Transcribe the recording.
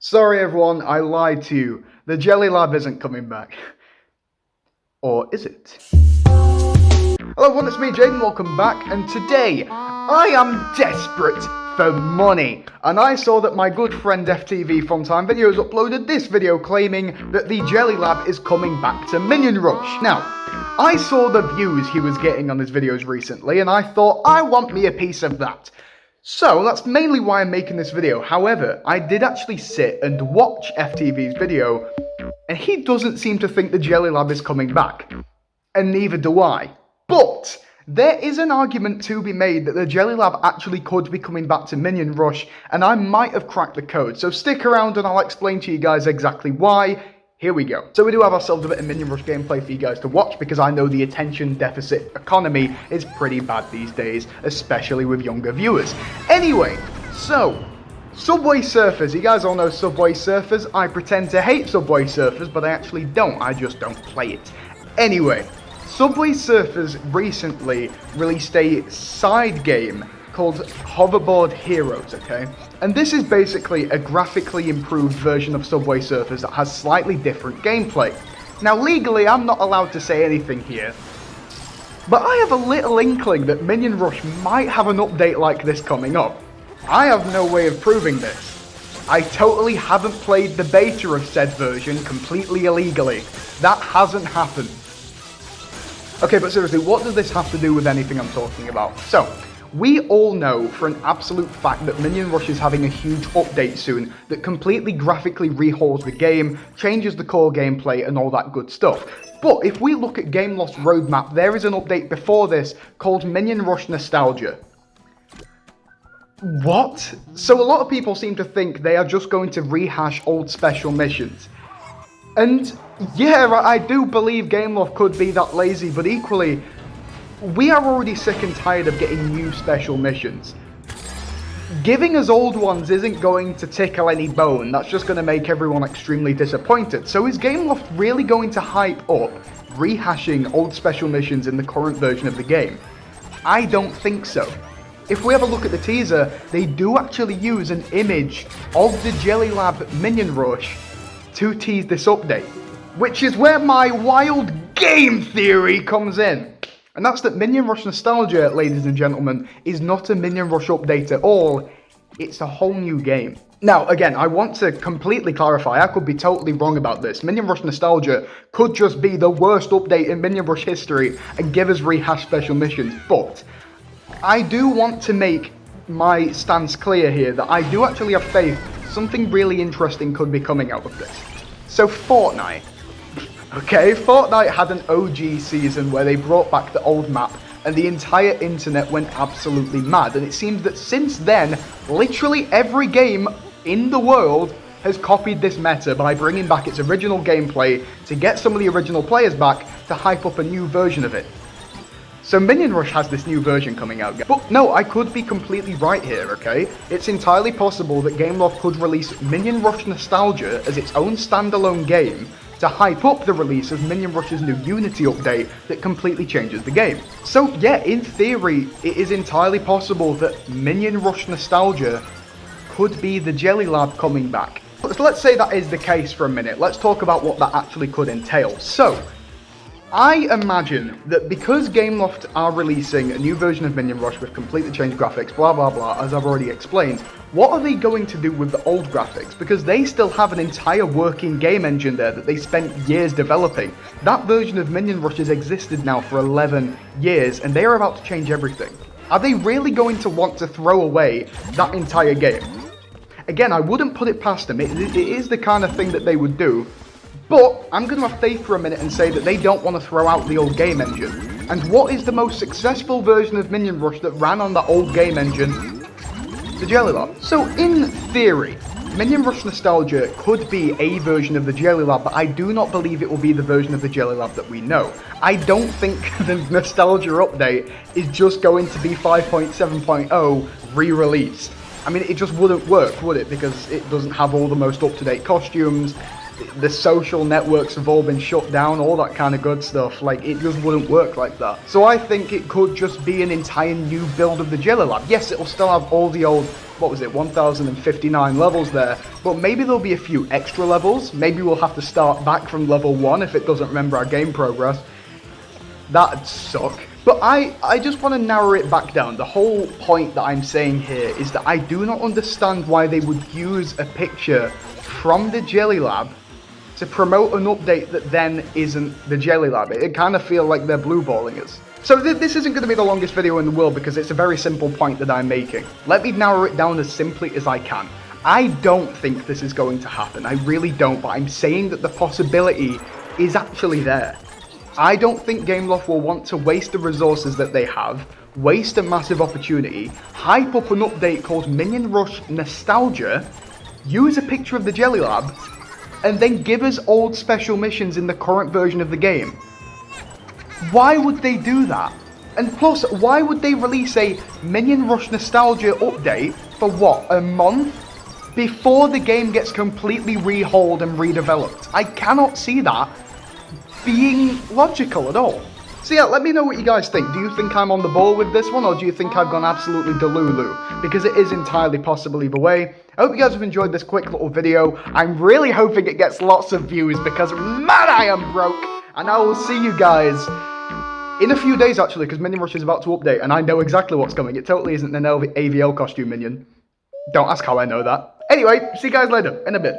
Sorry everyone, I lied to you. The Jelly Lab isn't coming back. Or is it? Hello everyone, it's me Jaden, welcome back, and today I am desperate for money. And I saw that my good friend FTV Funtime Videos uploaded this video claiming that the Jelly Lab is coming back to Minion Rush. Now, I saw the views he was getting on his videos recently and I thought, I want me a piece of that. So that's mainly why I'm making this video. However, I did actually sit and watch FTV's video, and he doesn't seem to think the Jelly Lab is coming back. And neither do I. But there is an argument to be made that the Jelly Lab actually could be coming back to Minion Rush, and I might have cracked the code. So stick around and I'll explain to you guys exactly why. Here we go. So we do have ourselves a bit of Minion Rush gameplay for you guys to watch, because I know the attention deficit economy is pretty bad these days, especially with younger viewers. Anyway, so Subway Surfers. You guys all know Subway Surfers. I pretend to hate Subway Surfers, but I actually don't. I just don't play it. Anyway, Subway Surfers recently released a side game called Hoverboard Heroes, okay? And this is basically a graphically improved version of Subway Surfers that has slightly different gameplay. Now, legally, I'm not allowed to say anything here, but I have a little inkling that Minion Rush might have an update like this coming up. I have no way of proving this. I totally haven't played the beta of said version completely illegally. That hasn't happened. Okay, but seriously, what does this have to do with anything I'm talking about? So, we all know for an absolute fact that Minion Rush is having a huge update soon that completely graphically rehauls the game, changes the core gameplay and all that good stuff. But if we look at Gameloft's roadmap, there is an update before this called Minion Rush Nostalgia. What? So a lot of people seem to think they are just going to rehash old special missions. And yeah, I do believe Gameloft could be that lazy, but equally, we are already sick and tired of getting new special missions. Giving us old ones isn't going to tickle any bone, that's just going to make everyone extremely disappointed. So is Gameloft really going to hype up rehashing old special missions in the current version of the game? I don't think so. If we have a look at the teaser, they do actually use an image of the Jelly Lab Minion Rush to tease this update, which is where my wild game theory comes in. And that's that Minion Rush Nostalgia, ladies and gentlemen, is not a Minion Rush update at all. It's a whole new game. Now, again, I want to completely clarify, I could be totally wrong about this. Minion Rush Nostalgia could just be the worst update in Minion Rush history and give us rehashed special missions, but I do want to make my stance clear here that I do actually have faith something really interesting could be coming out of this. So Fortnite. Okay, Fortnite had an OG season where they brought back the old map and the entire internet went absolutely mad, and it seems that since then, literally every game in the world has copied this meta by bringing back its original gameplay to get some of the original players back to hype up a new version of it. So Minion Rush has this new version coming out. But no, I could be completely right here, okay? It's entirely possible that Gameloft could release Minion Rush Nostalgia as its own standalone game to hype up the release of Minion Rush's new Unity update that completely changes the game. So yeah, in theory, it is entirely possible that Minion Rush Nostalgia could be the Jelly Lab coming back. So let's say that is the case for a minute. Let's talk about what that actually could entail. So, I imagine that because Gameloft are releasing a new version of Minion Rush with completely changed graphics, blah blah blah, as I've already explained, what are they going to do with the old graphics? Because they still have an entire working game engine there that they spent years developing. That version of Minion Rush has existed now for 11 years, and they are about to change everything. Are they really going to want to throw away that entire game? Again, I wouldn't put it past them. It is the kind of thing that they would do. But I'm going to have faith for a minute and say that they don't want to throw out the old game engine. And what is the most successful version of Minion Rush that ran on that old game engine? The Jelly Lab. So in theory, Minion Rush Nostalgia could be a version of the Jelly Lab, but I do not believe it will be the version of the Jelly Lab that we know. I don't think the Nostalgia update is just going to be 5.7.0 re-released. I mean, it just wouldn't work, would it? Because it doesn't have all the most up-to-date costumes. The social networks have all been shut down, all that kind of good stuff. Like, it just wouldn't work like that. So I think it could just be an entire new build of the Jelly Lab. Yes, it'll still have all the old what was it, 1,059 levels there, but maybe there'll be a few extra levels. Maybe we'll have to start back from level 1 if it doesn't remember our game progress. That'd suck. But I just want to narrow it back down. The whole point that I'm saying here is that I do not understand why they would use a picture from the Jelly Lab to promote an update that then isn't the Jelly Lab. It kind of feels like they're blueballing us. So this isn't going to be the longest video in the world because it's a very simple point that I'm making. Let me narrow it down as simply as I can. I don't think this is going to happen. I really don't, but I'm saying that the possibility is actually there. I don't think Gameloft will want to waste the resources that they have, waste a massive opportunity, hype up an update called Minion Rush Nostalgia, use a picture of the Jelly Lab, and then give us old special missions in the current version of the game. Why would they do that? And plus, why would they release a Minion Rush Nostalgia update for what, a month? Before the game gets completely rehauled and redeveloped? I cannot see that being logical at all. So yeah, let me know what you guys think. Do you think I'm on the ball with this one, or do you think I've gone absolutely delulu? Because it is entirely possible either way. I hope you guys have enjoyed this quick little video. I'm really hoping it gets lots of views because, man, I am broke. And I will see you guys in a few days, actually, because Minion Rush is about to update, and I know exactly what's coming. It totally isn't an AVL costume minion. Don't ask how I know that. Anyway, see you guys later, in a bit.